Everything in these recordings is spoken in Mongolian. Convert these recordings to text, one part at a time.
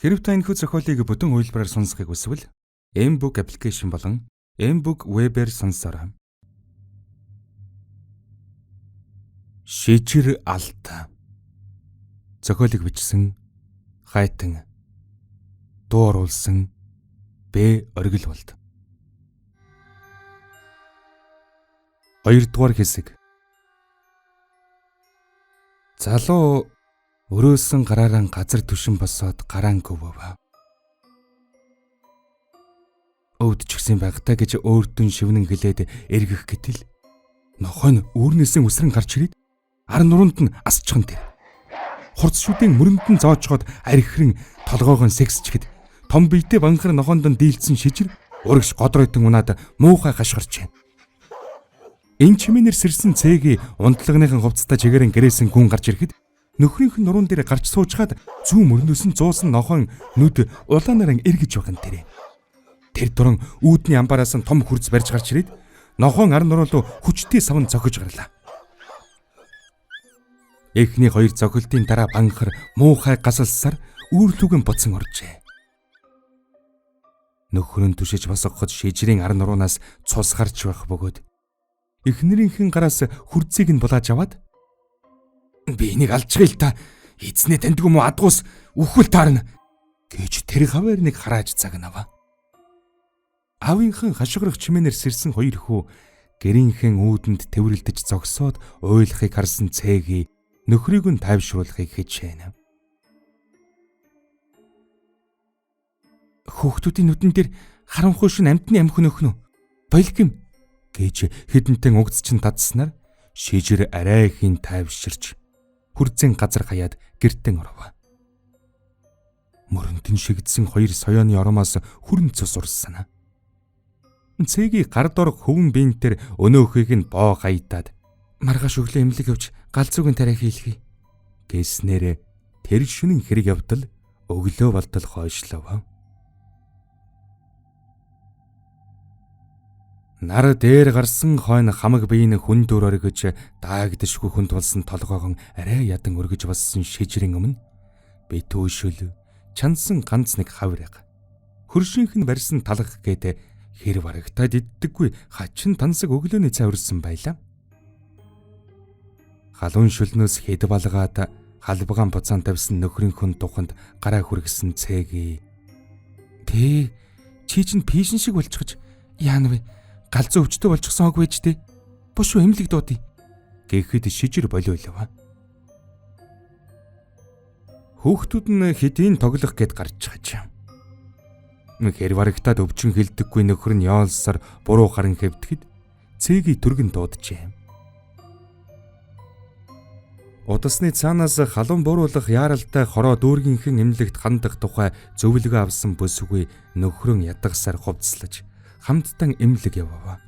Хэрэв та энэхүү зохиолыг бүтэн хувилбараар сонсохыг хүсвэл M-Book аппликейшн болон M-Book Web-ээр сонсоорой. Шижир алт. Зохиолыг бичсэн Хайтан. Дуу оруулсан Б. Оргил болд. 2 дугаар хэсэг. Залуу өрөөсөн гараараа газар түшин босоод гараан гөвөв. Өвд ч гисэн байгтаа гэж өөртөө шивнэн хэлээд эргэх гэтэл нохой нь үүрнээсээ үсрэн гарч ирээд ар нуруунд нь асчхан тэр. Хурц шүдийн мөрөнд нь зоочход архирэн толгоогоо сэгсчгэд том биетэй банхар нохоонд нь дийлсэн шижир урагш годройтон унаад муухай гашгарч байна. Энэ чимээнэр сэрсэн цээгийн унтлагныхан хувцастаа чигээрэн гэрээсэн гүн гарч ирэхэд нөхрийнх нь нуруунд дээр гарч суужгаад зүү мөрнөөс нь зуусан нохойн нүд улаанаар эргэж байгаа нь тэр. Тэр дуран үүдний амбараас нь том хурц барьж гарч ирээд нохойн ар нуруу руу хүчтэй савн цохиж гарлаа. Эхний хоёр зохилтын дараа банхар муухай гасалсаар үүрлүүгэн буцан оржээ. Нөхөр нь түшиж босгоход шижирийн ар нуруунаас цус гарч байх бөгөөд эхнэрийнхэн гараас хурцыг нь булааж аваад би энийг алжчихъя л та. Эзнээ таньдгүй мó адгуус үхэл таарна гэж тэр хаваар нэг харааж загнава. Аавынхан хашгирах чимээнэр сэрсэн хоёр хүү гэрийнхэн үүдэнд тэврэлдэж зогсоод уйлахыг харсан цээги нөхрийг нь тайвшруулахыг хичээнэ. Хүүхдүүдийн нүдэн дээр харанхуй шин амтны амх нөхнө. Болгим гэж хэдэнтэн угдчин татснаар шижир арай ихийн тайвширч хүрзэн газар хаяад гертэн оров. Мөрөндөн шигдсэн хоёр соёоны оромоос хүрэн цус урссан. Цээгийн гар дор хөвөн биентэр өнөөхийг нь боо хаятаад маргааш өглөө эмнэлэг явж галзуугийн тариа хийлгэе гэснээр тэр шөнийн хэрэг явдал өглөө болтол хойшлов. Нар дээр гарсан хойно хамаг биеийн хүн дөр оргиж даагдшгүй хүнд болсон толгоогон арай ядан өргөж боссон шижирийн өмнө би түүшөл чансан ганц нэг хавраг хөршинх нь барьсан талах гээд хэр барагтаад иддэггүй хачин тансаг өглөөний цай урсан байлаа. Халуун шүлнөөс хэд балгаад халбгаан буцаан тавьсан нөхрийнхөн туханд гараа хүргэсэн цээги. Тэ чи чинь пишин шиг болчихж яана вэ? Галзуу өвчтөй болчихсон хог байж тээ. Бошуу эмнэлэг дуудъя гэхэд шижир болиулав. Хүүхдүүд нь хэдийн тоглох гэд гарч чаж. Хэр барагтаад өвчин хилдэггүй нөхөр нь яолсаар буруу харан хэвтгэд цээгийн түргэн дууджээ. Удасны цаанаас халуун бууруулах яаралтай хороо дүүргийнхэн эмнэлэгт хандах тухай зөвлөгөө авсан бүсгүй нөхрөн ядгасаар хувцлаж хамтдан эмнэлэг явав.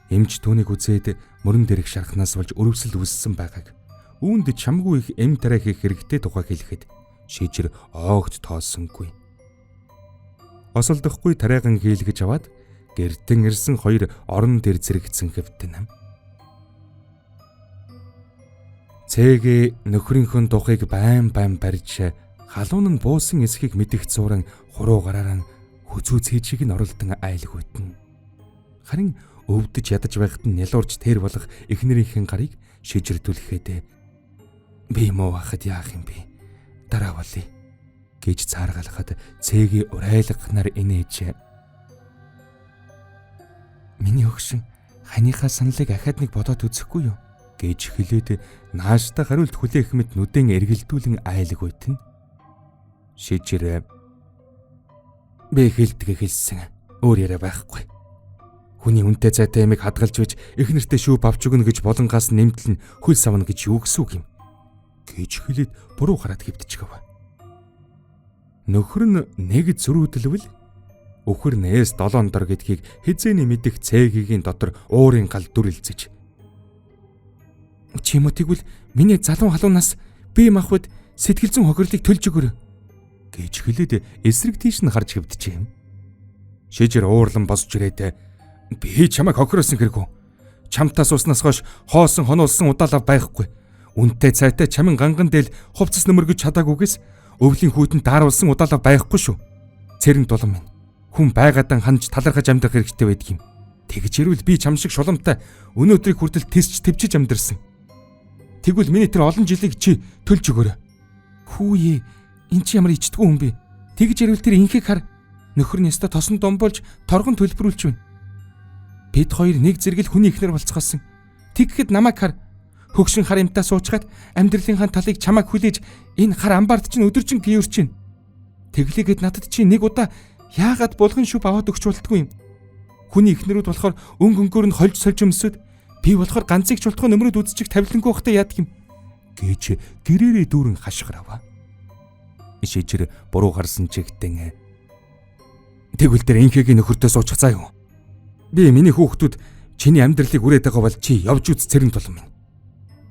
Эмч түүнийг үзээд мөрөн дээрх шархнаас болж өрөвсөл үүссэн байгааг үүнд чамгүй их эм тарай хийх хэрэгтэй тухай хэлэхэд шижир оогт тоосонгүй. Осолдохгүй тарайган хийлгэж аваад гэртэн ирсэн хоёр орон дээр зэрэгцэн хэвтэнэ. Цээгээ нөхрийнхөө духыг байн барьж халуун нь буусан эсхийг мэдих зуран хуруу гараараа хүзүү цээжийг нь оролдон айлгуйтна. Харин өвдөж ядаж байхад нь нялуурж тэр болох эхнэрийнхэн гарыг шижирдүүлэхэд би муу ахад яах юм бэ? Дараа болъё гэж цааргалахад цээгийн урайлгахнаар инээж. Миний өгшин ханыхаа саналыг ахаад нэг бодоод үзэхгүй юу гэж хэлээд нааштай хариулт хүлээх мэт нүдэн эргэлдүүлэн айлгуйтна. Шижир би хэлдэг хэлсэн өөр яриа байхгүй. Хүний үнэтэй зайтай ямиг хадгалж байж их нэртэй шүү бавч өгнө гэж болонгаас нэмтэл нь хөл савна гэж юу гэсэн үг юм гэж хэлээд буруу хараад хэвдчихэв. Нөхөр нь нэг зөрүүдэлвэл өхөр нээс 7 дор гэдгийг хизээний мэдих цээгийн дотор уурын гал дүрэлцэж. Чи мотигвэл миний залуу халуунаас би махвд сэтгэл зүйн хохирлыг төлж өгөр гэж хэлээд эсрэг тийш нь харж хэвдэжээ. Шижир уурлан босч ирээд би чамайг хохиросон хэрэггүй. Чамтаас уснаас хойш хоосон хоноолсон удаалав байхгүй. Үнтэй цайтай чамин ганган дээл хувцас нөмөргөж чадаагүйгээс өвлийн хүйтэн дааруулсан удаалга байхгүй шүү. Цэрэн дулам минь. Хүн байгаадаа ханж талархаж амьдрах хэрэгтэй байдаг юм. Тэгж ирвэл би чам шиг шулуумтай өнөөдрийг хүртэл тэсч төвчж амьдэрсэн. Тэгвэл миний тэр олон жилийг чи төлж өгөөрэй. Хүүе, эн чи ямар ичдэггүй хүн бэ? Тэгж ирвэл тэр инхийг хар. Нөхөр нь яста тосон домболж торгон төлбөрүүлж байна. Бид хоёр нэг зэрэгэл хүний ихнэр болцгоосон. Тэгэхэд намайг хар. Хөгшин хар юмтаа суучгаад амьдралынхаа талыг чамайг хүлээж энэ хар амбард чинь өдөржин гүйрч байна. Тэглээгээд надад чи нэг удаа яагаад булган шүп аваад өгч болтгүй юм. Хүний ихнэрүүд болохоор өнгөөр нь хольж сольж өмсөд би болохоор ганцыг ч болтгоо нөмрөд үзчих тавилангүй байхдаа яадаг юм. Гэж гэрээрээ дүүрэн хашгир аваа. Шижир буруу харсан чигтэн. Тэгвэл тэр инхээгийн нөхөртөө суучих заа юу. Би миний хүүхдүүд чиний амьдралыг үрээд байгаа бол чи явж үз цэрэн тулам минь.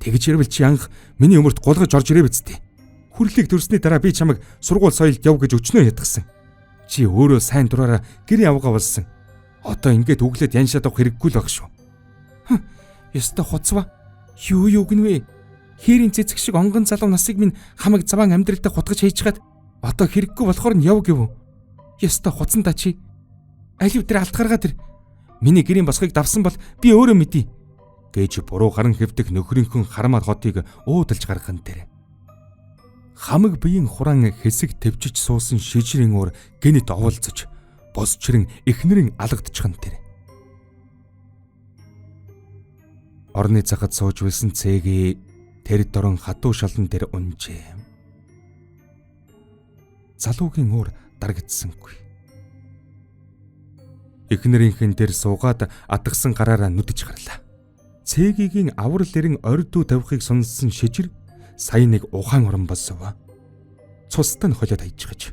Тэгж ирвэл чи анх миний өмөрт гулгаж орж ирээ биз дээ. Хүрлийг төрсний дараа би чамайг сургууль соёлд яв гэж өчнөө ятгсан. Чи өөрөө сайн дураараа гэрээ авгаа болсон. Одоо ингээд өглөөд яншаад авах хэрэггүй л баг шүү. Яста хуцва. Юу гинвэ? Хээрийн цэцэг шиг онгон залуу насыг минь хамаг заван амьдралдаа хутгаж хийчихээд одоо хэрэггүй болохоор нь яв гэв. Яста хуцсан та чи. Алив тэр алт гаргаа тэр. Миний гэрийн босхыг давсан бол би өөрөө мэдий. Гэж буруу харан хэвдэх нөхрийнхөн харамаар хотыг уудалж гаргах нь тэр. Хамаг биеийн хураан хэсэг төвчж суусан шижирийн уур гэнэт оволцож босчрэн эхнэрийн алгадчих нь тэр. Орны цагад сууж байсан цэгийг тэр дорон хатуу шалан дээр унжээ. Залуугийн уур дарагдсангүй. Эхнэрийнхэн дээр суугаад атгсан гараараа нүдэж гарлаа. Цэгийн аврал эрен ордуу тавихыг сонссон шижир сая нэг ухаан орон болсов. Цустай нь холиод хайчихаж.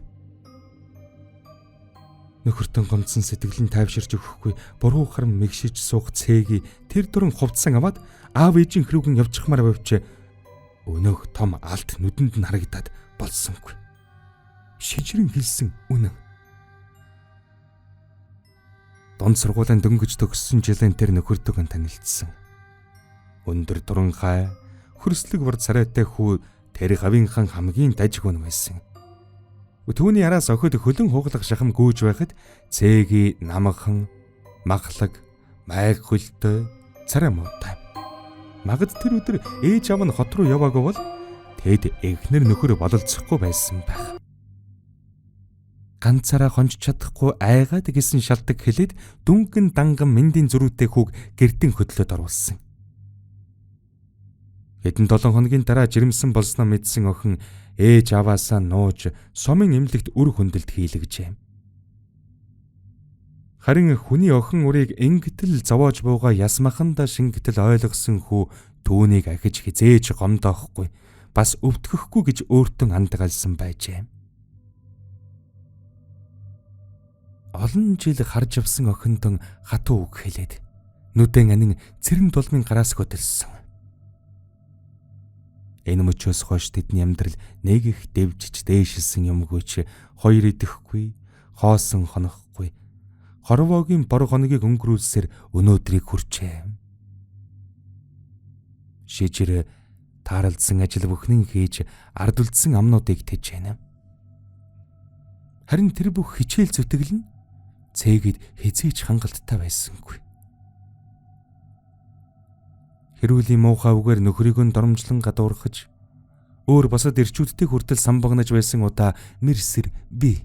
Нөхөртөн гомдсон сэтгэл нь тайвширч өгөхгүй буруу харам мэгшиж суух цэгийг тэр дөрөн хувцсан аваад аав ээжийн хөрөөгөн явчихмаар байвч өнөөх том алт нүдэнд нь харагдаад болсонгүй. Шижирэн хэлсэн үнэн. Дунд сургуулийн дөнгөж төгссөн жилийн тэр нөхөртөг нь танилцсан. Өндөр дуранхай хөрслөг бор царайтай хүү тэр хавийнхаа хамгийн дажиг хүн байсан. Түүний араас охид хөлөн хугалах шахам гүйж байхад цэгийн намхан, махлаг, майг хөлтөй, царай муутай. Магад тэр өдөр ээж аав нь хот руу яваагүй бол тэд эхнэр нөхөр бололцохгүй байсан байх. Ганцаараа хонж чадахгүй айгаад гэсэн шалдаг хэлээд дүнгийн данган мэндийн зөрүүтэй хүүг гэрдэн хөдлөөд оруулсан. Хэдэн 7 хоногийн дараа жирэмсэн болсноо мэдсэн охин ээж аваасаа нууж сумын эмнэлэгт үр хөндлөлт хийлгэжээ. Харин хүний охин үрийг ингэтэл зовоож бууга ясмаханда шингэтэл ойлгосон хүү түүнийг ахиж хизээж гомдоохгүй бас өвтгөхгүй гэж өөртөө андгаалсан байжээ. Олон жил харж авсан охинтон хатуу үг хэлээд нүдэн анин цэрэн дулмын гараас хөдөлсөн. Энэ мөчөөс хойш тэдний амьдрал нэг их дэвжиж дээшилсэн юмгүй ч хоёр идэхгүй, хоосон хонохгүй, хорвоогийн бор хоногийг өнгөрүүлсээр өнөөдрийг хүрчээ. Шижир тааралдсан ажил бүхнийг хийж ард үлдсэн амнуудыг тэж байна. Харин тэр бүх хичээл зүтгэл нь цэгэд хизээч хангалттай байсангүй. Хэрүүлийн муухай үгээр нөхрийг нь доромжлон гадуурхаж өөр босод ирчүүдтэй хүртэл самбагнаж байсан удаа мэрсэр би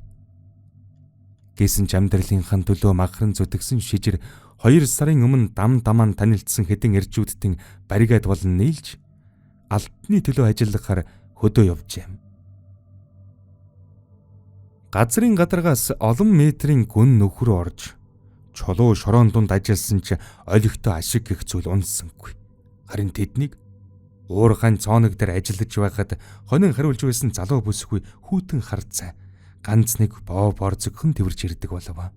гэсэн ч амьдралынхаа төлөө махран зүтгсэн шижир 2 сарын өмнө дам дамаа танилцсан хэдэн ирчүүдтэн баригад болон нийлж алтны төлөө ажиллахаар хөдөө явжээ. Газрын гадаргаас олон метрийн гүн нөхөр орж чулуу шороон дунд ажилласан ч олигтой ашиг гэх зүйл унсангүй. Харин тэднийг уурхайн цооног дээр ажиллаж байхад хонин хариулж байсан залуу бүсгүй хүүтэн харцаа ганц нэг боо бор зөвхөн тэрвэрж ирдэг болов.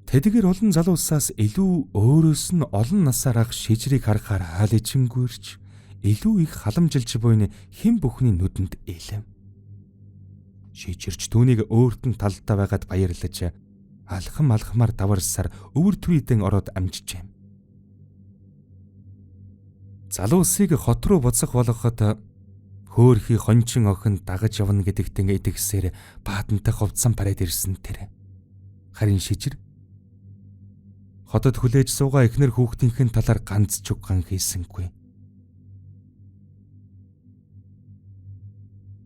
Тэдгээр олон залуусаас илүү өөрөөс нь олон насаар ах шижрийг харахаар хаал ичингүрч илүү их халамжилж буйны хэн бүхний нүдэнд ээлэв. Шижирч түүнийг өөрт нь талдаа байгаад баярлаж алхам алхмаар даварсаар өвөр түрийдэн ороод амжижээ. Залуусыг хот руу буцах болгоход хөөрхий хончин охин дагаж явна гэдэгтэн итгэсээр баатантай ховдсан парад ирсэн тэр. Харин шижир хотод хүлээж суугаа эхнэр хүүхдийнхэн талаар ганц ч уган хийсэнгүй.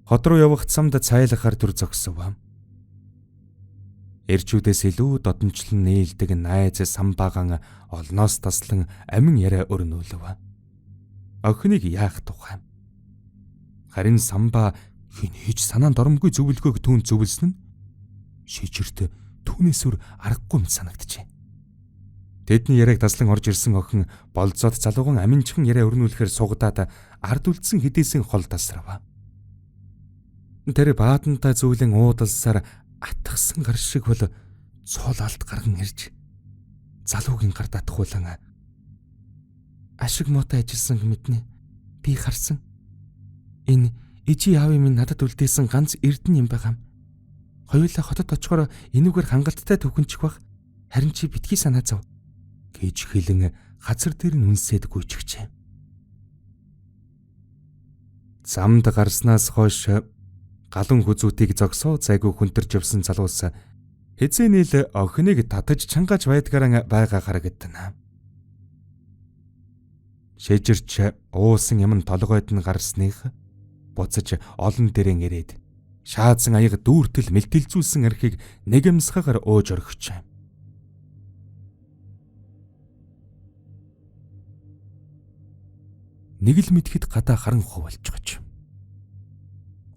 Хот руу явах замд цайлахаар түр зогсов. Эрчүүдээс илүү додомчлон нээлдэг найз самбааган олноос таслан амин яриа өрнүүлв. Охиныг яах тухай. Харин самбаа хинээж санаанд оромгүй зөвлөгөөг түүнд зөвлөсөн нь шижирт түүнээс өөр аргагүй мэт санагджээ. Тэдний яриаг таслан орж ирсэн охин болзоод залууган аминчхан яриа өрнүүлэхээр сугадаад ард үлдсэн хэдээсэн хол тасрав. Тэр баатантай зүйлэн уудалсаар атгсан гар шиг бол цол алд гарган ирж залуугийн гар татхуулан ашиг муутай ажилласан мэднэ. Би харсан. Энэ ижи аавын минь надад үлдээсэн ганц эрдэнэ юм байгаа. Хоёулаа хотод очихоор энүүгээр хангалттай төвхөнчих бах. Харин чи битгий санаа зов гэж хэлэн газар дээр нь үнсээд гүйчихжээ. Замд гарснаас хойш галан хүзүүтийг зогсоо зайгүй хүнтэрч явсан залуус хэзээнэл охиныг татаж чангаж байдгаараа байгаа харагдана. Шижирч уусан юм толгойд нь гарсныг буцаж олон дээрэн ирээд шаадсан аяга дүүртэл мэлтэлзүүлсэн архийг нэгэмсгагаар ууж орхичээ. Нэг л мэдхэд гадаа харан хувалж гож.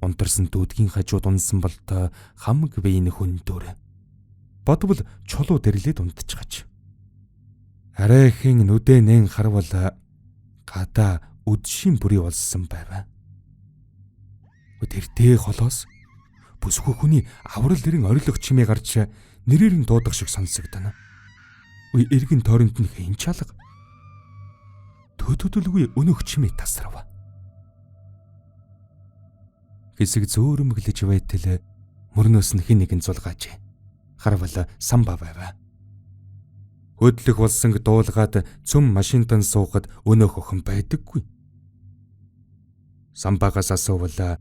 Унтарсан дүүдгийн хажууд унсан болтой хамаг бэйн хүндөр. Бодвол чулуу дэрлээд унтчихаж. Арайхийн нүдэнэн харвал гадаа үдшийн бүрий болсон байв. Тэртэй холоос бүсгүй хүний аврал нэрэн орилох чимээ гарч нэрээр нь дуудах шиг сонсогдно. Үй эргэн тойронд нь хэн чалга. Төдөлгүй өнөөх чимээ тасрав. Хэсэг зөөрөмглөж байтал мөрнөөс нь хэн нэгэн зулгаажээ. Харвал самбаа байв. Хөдлөх болсон дуулгаад цөм машинтан суухад өнөөх охин байдаггүй. Самбаагаас асуувал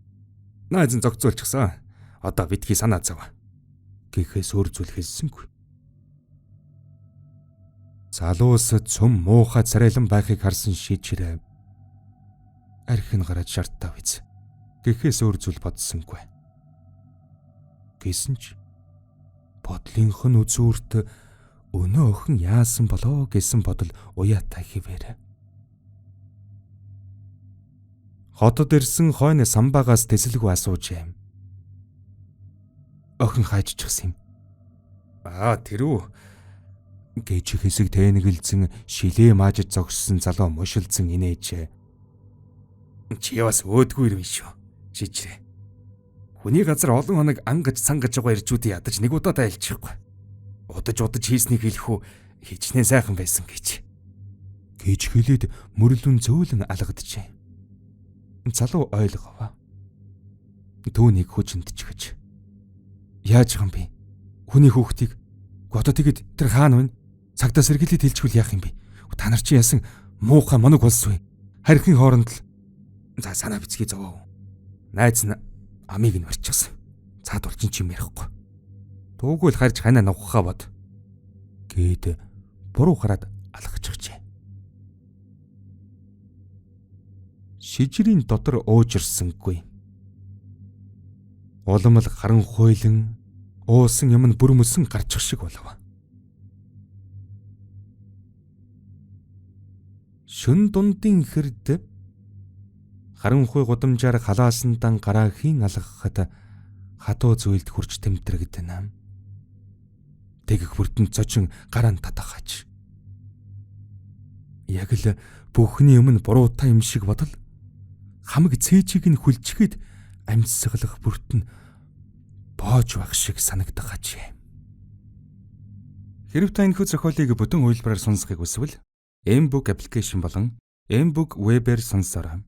найз нь зогцоолчихсан. Одоо битгий санаа зов гэхээс өөр зүйл хэлсэнгүй. Залуус цөм муухай царайлан байхыг харсан шижирээ архин гараад шартаа биз гэхээс өөр зүйл бодсонгүй. Гэсэн ч бодлынх нь үзүүрт өнөө охин яасан болоо гэсэн бодол уяатай хിവэр. Хотод ирсэн хойно самбаагаас тэсэлгүй асуужээ. Охин хайжчихсан юм. Тэрүү гэж хэсэг тэнэгэлзэн шилээ маажид зогссон залуу мушилдсан инээж. Чи бас өөдгүй юм шүү. Шижрээ. Хүний газар олон хоног ангаж сангаж байгаа ирчүүдийн ядаж нэг удаа айлчихгүй. Удаж хийснийг хэлэх үү хичнээн сайхан байсан гэж хэлээд мөрлөн зөөлөн алгаджээ. Залуу ойлгов. Түүнийг хүчнэтчихэж. Яаж юм бэ? Хүний хүүхдийг годоо тэгэд тэр хаана вэ? Цагдаа сэргийлээд хэлчихвэл яах юм бэ? Та нар чи яасан муухай моног болсон вэ? Харьхин хооронд л санаа бицгий зовоо. Найз нь амийг нь барьчихсан. Цаад болчин ч юм ярихгүй. Дуугүй л харж ханаа нугахаа бод гээд буруу хараад алгачихжээ. Шижирийн дотор уужирсангүй. Уламл харан хуйлан уусан юм нь бүр мөсөн гарчих шиг болов. Шүн дундын хэрд харанхуй гудамжаар халаасандан гараа хийн алгахад хатуу зүйлд хурж тэмтрэгдэнэ. Тэгэх бүртэн цочин гараа татахаач. Яг л бүхний өмнө буруутай юм шиг бодол хамаг цээжийг нь хүлчгээд амьсгалах бүртэн боож байх шиг санагдахаач. Хэрв та энэхүү зохиолыг бүтэн үйлбэрээр сонсохыг хүсвэл Mbook аппликейшн болон Mbook вебээр сонсороо.